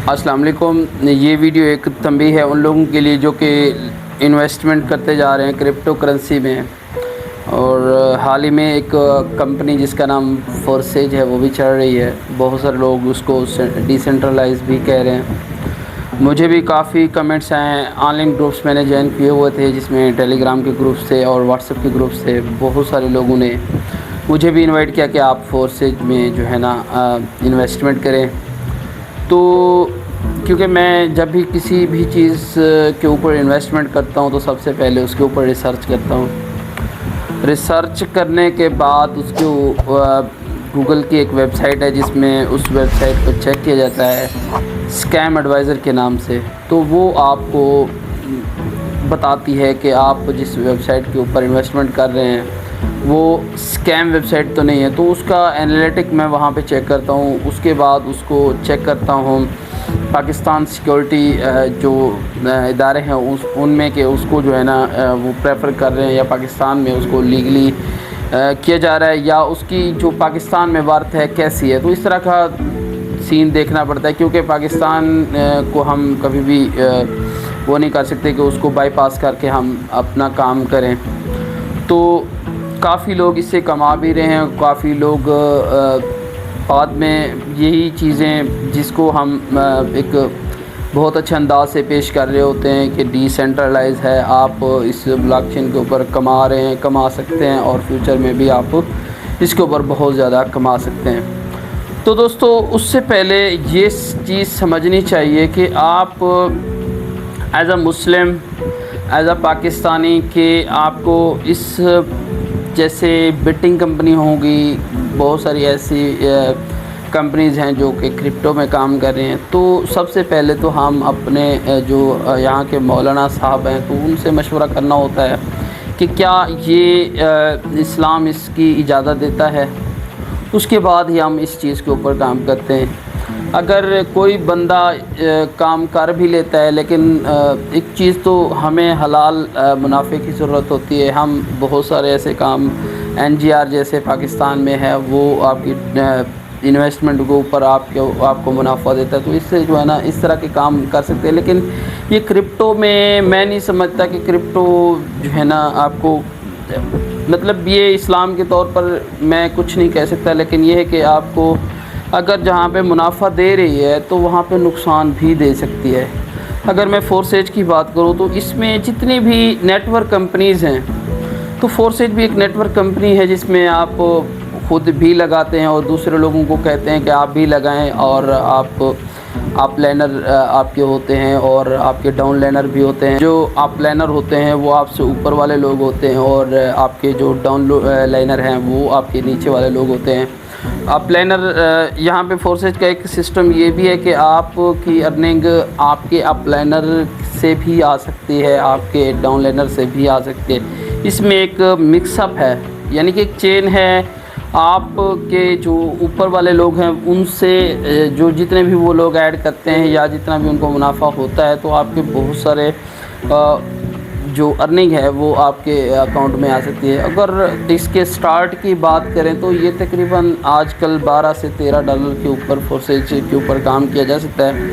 السلام علیکم۔ یہ ویڈیو ایک تنبیہ ہے ان لوگوں کے لیے جو کہ انویسٹمنٹ کرتے جا رہے ہیں کرپٹو کرنسی میں، اور حال ہی میں ایک کمپنی جس کا نام فورسیج ہے وہ بھی چڑھ رہی ہے۔ بہت سارے لوگ اس کو ڈی سینٹرلائز بھی کہہ رہے ہیں۔ مجھے بھی کافی کمنٹس آئے ہیں، آن لائن گروپس میں نے جوائن کیے ہوئے تھے جس میں ٹیلی گرام کے گروپس تھے اور واٹس ایپ کے گروپس تھے۔ بہت سارے لوگوں نے مجھے بھی انوائٹ کیا کہ آپ فورسیج میں جو ہے نا انویسٹمنٹ کریں۔ تو کیونکہ میں جب بھی کسی بھی چیز کے اوپر انویسٹمنٹ کرتا ہوں تو سب سے پہلے اس کے اوپر ریسرچ کرتا ہوں۔ ریسرچ کرنے کے بعد اس کو گوگل کی ایک ویب سائٹ ہے جس میں اس ویب سائٹ کو چیک کیا جاتا ہے اسکیم ایڈوائزر کے نام سے، تو وہ آپ کو بتاتی ہے کہ آپ جس ویب سائٹ کے اوپر انویسٹمنٹ کر رہے ہیں وہ اسکیم ویب سائٹ تو نہیں ہے۔ تو اس کا انالیٹک میں وہاں پہ چیک کرتا ہوں، اس کے بعد اس کو چیک کرتا ہوں پاکستان سیکورٹی جو ادارے ہیں ان میں کہ اس کو جو ہے نا وہ پریفر کر رہے ہیں یا پاکستان میں اس کو لیگلی کیا جا رہا ہے یا اس کی جو پاکستان میں ورتھ ہے کیسی ہے۔ تو اس طرح کا سین دیکھنا پڑتا ہے کیونکہ پاکستان کو ہم کبھی بھی وہ نہیں کر سکتے کہ اس کو بائی پاس کر کے ہم اپنا کام کریں۔ تو کافی لوگ اس سے کما بھی رہے ہیں، کافی لوگ بعد میں یہی چیزیں جس کو ہم ایک بہت اچھے انداز سے پیش کر رہے ہوتے ہیں کہ ڈی سینٹرلائز ہے، آپ اس بلاک چین کے اوپر کما رہے ہیں، کما سکتے ہیں اور فیوچر میں بھی آپ اس کے اوپر بہت زیادہ کما سکتے ہیں۔ تو دوستو اس سے پہلے یہ چیز سمجھنی چاہیے کہ آپ as a Muslim, as a Pakistani کہ آپ کو اس جیسے بیٹنگ کمپنی ہوگی، بہت ساری ایسی کمپنیز ہیں جو کہ کرپٹو میں کام کر رہے ہیں، تو سب سے پہلے تو ہم اپنے جو یہاں کے مولانا صاحب ہیں تو ان سے مشورہ کرنا ہوتا ہے کہ کیا یہ اسلام اس کی اجازت دیتا ہے، اس کے بعد ہی ہم اس چیز کے اوپر کام کرتے ہیں۔ اگر کوئی بندہ کام کر بھی لیتا ہے لیکن ایک چیز تو ہمیں حلال منافع کی ضرورت ہوتی ہے۔ ہم بہت سارے ایسے کام NGR جیسے پاکستان میں ہے وہ آپ کی انویسٹمنٹ کے اوپر آپ کو منافع دیتا ہے، تو اس سے جو ہے نا اس طرح کے کام کر سکتے ہیں۔ لیکن یہ کرپٹو میں نہیں سمجھتا کہ کرپٹو جو ہے نا آپ کو مطلب یہ اسلام کے طور پر میں کچھ نہیں کہہ سکتا، لیکن یہ ہے کہ آپ کو اگر جہاں پہ منافع دے رہی ہے تو وہاں پہ نقصان بھی دے سکتی ہے۔ اگر میں فورسیج کی بات کروں تو اس میں جتنی بھی نیٹ ورک کمپنیز ہیں تو فورسیج بھی ایک نیٹ ورک کمپنی ہے جس میں آپ خود بھی لگاتے ہیں اور دوسرے لوگوں کو کہتے ہیں کہ آپ بھی لگائیں، اور آپ لائنر آپ کے ہوتے ہیں اور آپ کے ڈاؤن لائنر بھی ہوتے ہیں۔ جو آپ لائنر ہوتے ہیں وہ آپ سے اوپر والے لوگ ہوتے ہیں اور آپ کے جو ڈاؤن لائنر ہیں وہ آپ کے نیچے والے لوگ ہوتے ہیں۔ اپ لائنر یہاں پہ فورسیج کا ایک سسٹم یہ بھی ہے کہ آپ کی ارننگ آپ کے اپ لائنر سے بھی آ سکتی ہے، آپ کے ڈاؤن لائنر سے بھی آ سکتی ہے۔ اس میں ایک مکس اپ ہے، یعنی کہ ایک چین ہے۔ آپ کے جو اوپر والے لوگ ہیں ان سے جو جتنے بھی وہ لوگ ایڈ کرتے ہیں یا جتنا بھی ان کو منافع ہوتا ہے تو آپ کے بہت سارے جو ارننگ ہے وہ آپ کے اکاؤنٹ میں آ سکتی ہے۔ اگر اس کے سٹارٹ کی بات کریں تو یہ تقریباً آج کل $12 سے $13 کے اوپر فورسیج کے اوپر کام کیا جا سکتا ہے۔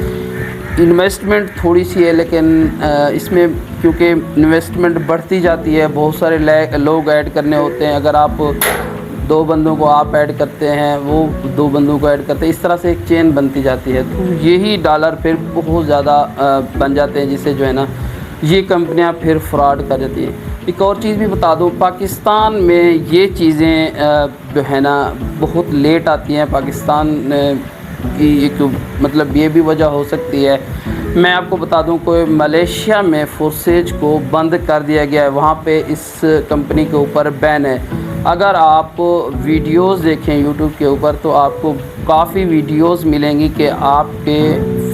انویسٹمنٹ تھوڑی سی ہے لیکن اس میں کیونکہ انویسٹمنٹ بڑھتی جاتی ہے، بہت سارے لوگ ایڈ کرنے ہوتے ہیں۔ اگر آپ 2 بندوں کو آپ ایڈ کرتے ہیں، وہ 2 بندوں کو ایڈ کرتے ہیں، اس طرح سے ایک چین بنتی جاتی ہے، تو یہی ڈالر پھر بہت زیادہ بن جاتے ہیں جس سے جو ہے نا یہ کمپنیاں پھر فراڈ کر جاتی ہیں۔ ایک اور چیز بھی بتا دوں، پاکستان میں یہ چیزیں جو ہے نا بہت لیٹ آتی ہیں۔ پاکستان کی ایک مطلب یہ بھی وجہ ہو سکتی ہے، میں آپ کو بتا دوں کہ ملیشیا میں فورسیج کو بند کر دیا گیا ہے، وہاں پہ اس کمپنی کے اوپر بین ہے۔ اگر آپ ویڈیوز دیکھیں یوٹیوب کے اوپر تو آپ کو کافی ویڈیوز ملیں گی کہ آپ کے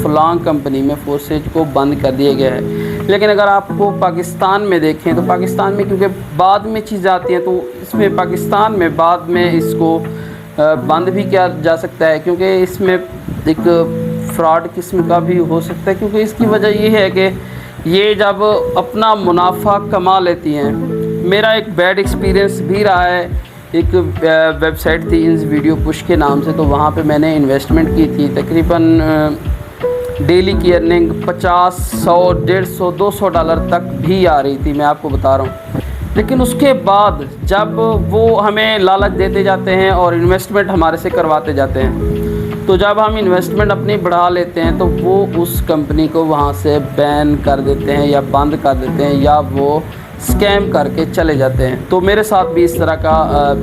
فلاں کمپنی میں فورسیج کو بند کر دیا گیا ہے۔ لیکن اگر آپ کو پاکستان میں دیکھیں تو پاکستان میں کیونکہ بعد میں چیزیں آتی ہیں تو اس میں پاکستان میں بعد میں اس کو بند بھی کیا جا سکتا ہے، کیونکہ اس میں ایک فراڈ قسم کا بھی ہو سکتا ہے، کیونکہ اس کی وجہ یہ ہے کہ یہ جب اپنا منافع کما لیتی ہیں۔ میرا ایک بیڈ ایکسپیرینس بھی رہا ہے، ایک ویب سائٹ تھی انز ویڈیو پش کے نام سے، تو وہاں پہ میں نے انویسٹمنٹ کی تھی، تقریباً ڈیلی کی ارننگ 50, 100, 150, $200 تک بھی آ رہی تھی، میں آپ کو بتا رہا ہوں۔ لیکن اس کے بعد جب وہ ہمیں لالچ دیتے جاتے ہیں اور انویسٹمنٹ ہمارے سے کرواتے جاتے ہیں، تو جب ہم انویسٹمنٹ اپنی بڑھا لیتے ہیں تو وہ اس کمپنی کو وہاں سے بین کر دیتے ہیں یا بند کر دیتے ہیں یا وہ اسکیم کر کے چلے جاتے ہیں۔ تو میرے ساتھ بھی اس طرح کا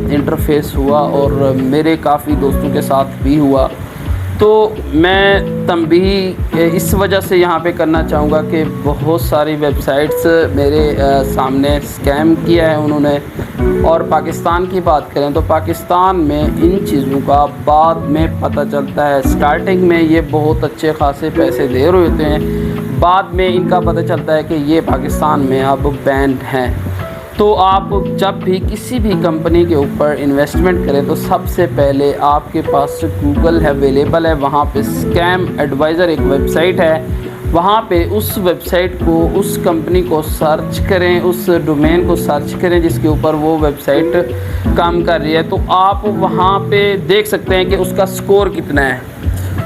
انٹرفیس ہوا اور میرے کافی دوستوں کے ساتھ بھی ہوا۔ تو میں تنبیہ اس وجہ سے یہاں پہ کرنا چاہوں گا کہ بہت ساری ویب سائٹس میرے سامنے اسکیم کیا ہے انہوں نے، اور پاکستان کی بات کریں تو پاکستان میں ان چیزوں کا بعد میں پتہ چلتا ہے۔ سٹارٹنگ میں یہ بہت اچھے خاصے پیسے دے رہے ہوتے ہیں، بعد میں ان کا پتہ چلتا ہے کہ یہ پاکستان میں اب بینڈ ہیں۔ تو آپ جب بھی کسی بھی کمپنی کے اوپر انویسٹمنٹ کریں تو سب سے پہلے آپ کے پاس گوگل ہے اویلیبل ہے، وہاں پہ اسکیم ایڈوائزر ایک ویب سائٹ ہے، وہاں پہ اس ویب سائٹ کو، اس کمپنی کو سرچ کریں، اس ڈومین کو سرچ کریں جس کے اوپر وہ ویب سائٹ کام کر رہی ہے۔ تو آپ وہاں پہ دیکھ سکتے ہیں کہ اس کا سکور کتنا ہے۔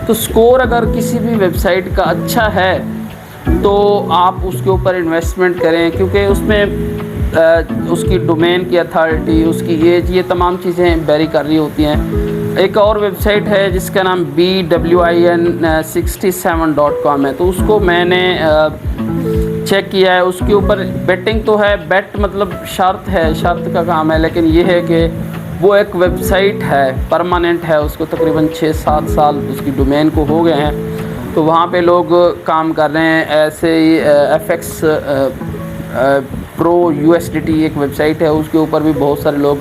تو سکور اگر کسی بھی ویب سائٹ کا اچھا ہے تو آپ اس کے اوپر انویسٹمنٹ کریں، کیونکہ اس میں اس کی ڈومین کی اتھارٹی، اس کی ایج، یہ تمام چیزیں ویری کر رہی ہوتی ہیں۔ ایک اور ویب سائٹ ہے جس کا نام BWIN67.com ہے، تو اس کو میں نے چیک کیا ہے۔ اس کے اوپر بیٹنگ تو ہے، بیٹ مطلب شرط ہے، شرط کا کام ہے، لیکن یہ ہے کہ وہ ایک ویب سائٹ ہے، پرماننٹ ہے، اس کو تقریباً 6-7 سال اس کی ڈومین کو ہو گئے ہیں۔ تو وہاں پہ لوگ کام کر رہے ہیں۔ ایسے ہی FX Pro USDT ایک ویب سائٹ ہے، اس کے اوپر بھی بہت سارے لوگ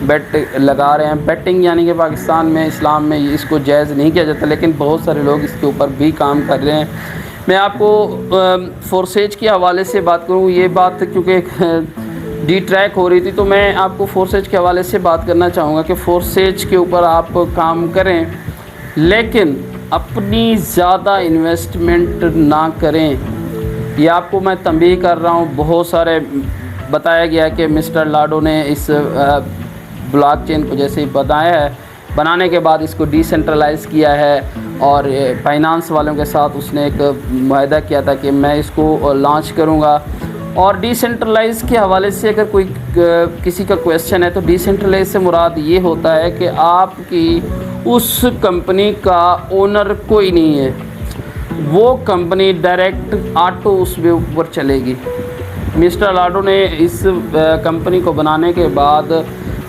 بیٹ لگا رہے ہیں۔ بیٹنگ یعنی کہ پاکستان میں، اسلام میں اس کو جائز نہیں کیا جاتا، لیکن بہت سارے لوگ اس کے اوپر بھی کام کر رہے ہیں۔ میں آپ کو فورسیج کے حوالے سے بات کروں، یہ بات کیونکہ ڈی ٹریک ہو رہی تھی تو میں آپ کو فورسیج کے حوالے سے بات کرنا چاہوں گا کہ فورسیج کے اوپر آپ کام کریں، لیکن اپنی زیادہ انویسٹمنٹ نہ کریں۔ یہ آپ کو میں تنبیہ کر رہا ہوں، بہت سارے بتایا گیا کہ مسٹر لاڈو نے اس بلاک چین کو جیسے ہی بتایا ہے، بنانے کے بعد اس کو ڈی سینٹرلائز کیا ہے، اور فائنانس والوں کے ساتھ اس نے ایک معاہدہ کیا تھا کہ میں اس کو لانچ کروں گا۔ اور ڈی سینٹرلائز کے حوالے سے اگر کوئی کسی کا کویسچن ہے تو ڈی سینٹرلائز سے مراد یہ ہوتا ہے کہ آپ کی اس کمپنی کا اونر کوئی نہیں ہے، وہ کمپنی ڈائریکٹ آٹو اس کے اوپر چلے گی۔ مسٹر لاڈو نے اس کمپنی کو بنانے کے بعد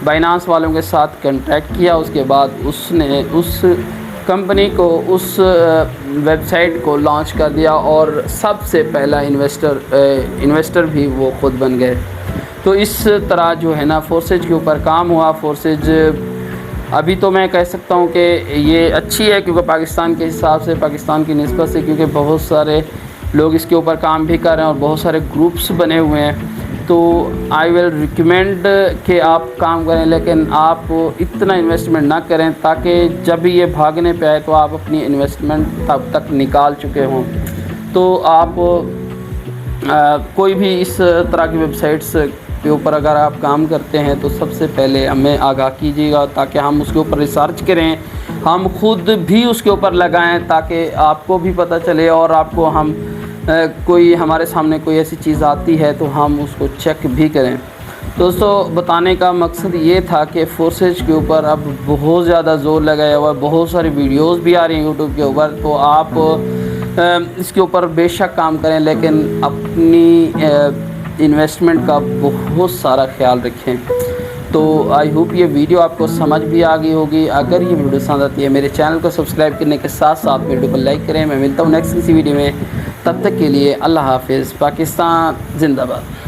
بائنانس والوں کے ساتھ کنٹیکٹ کیا، اس کے بعد اس نے اس کمپنی کو، اس ویب سائٹ کو لانچ کر دیا، اور سب سے پہلا انویسٹر بھی وہ خود بن گئے۔ تو اس طرح جو ہے نا فورسیج کے اوپر کام ہوا۔ فورسیج ابھی تو میں کہہ سکتا ہوں کہ یہ اچھی ہے، کیونکہ پاکستان کے حساب سے، پاکستان کی نسبت سے، کیونکہ بہت سارے لوگ اس کے اوپر کام بھی کر رہے ہیں اور بہت سارے گروپس بنے ہوئے ہیں۔ تو آئی ول ریکمینڈ کہ آپ کام کریں، لیکن آپ اتنا انویسٹمنٹ نہ کریں تاکہ جب بھی یہ بھاگنے پہ آئے تو آپ اپنی انویسٹمنٹ تب تک نکال چکے ہوں۔ تو آپ کوئی بھی اس طرح کی ویب سائٹس کے اوپر اگر آپ کام کرتے ہیں تو سب سے پہلے ہمیں آگاہ کیجیے گا، تاکہ ہم اس کے اوپر ریسرچ کریں، ہم خود بھی اس کے اوپر لگائیں، تاکہ آپ کو بھی پتہ چلے اور آپ کو کوئی ہمارے سامنے کوئی ایسی چیز آتی ہے تو ہم اس کو چیک بھی کریں۔ دوستو، بتانے کا مقصد یہ تھا کہ فورسیج کے اوپر اب بہت زیادہ زور لگایا ہوا ہے، بہت ساری ویڈیوز بھی آ رہی ہیں یوٹیوب کے اوپر، تو آپ اس کے اوپر بے شک کام کریں، لیکن اپنی انویسٹمنٹ کا بہت سارا خیال رکھیں۔ تو آئی ہوپ یہ ویڈیو آپ کو سمجھ بھی آ گئی ہوگی۔ اگر یہ ویڈیو پسند آتی ہے میرے چینل کو سبسکرائب کرنے کے ساتھ ساتھ ویڈیو کو لائک کریں۔ میں ملتا ہوں نیکسٹ کسی ویڈیو میں، تب تک کے لیے اللہ حافظ۔ پاکستان زندہ باد۔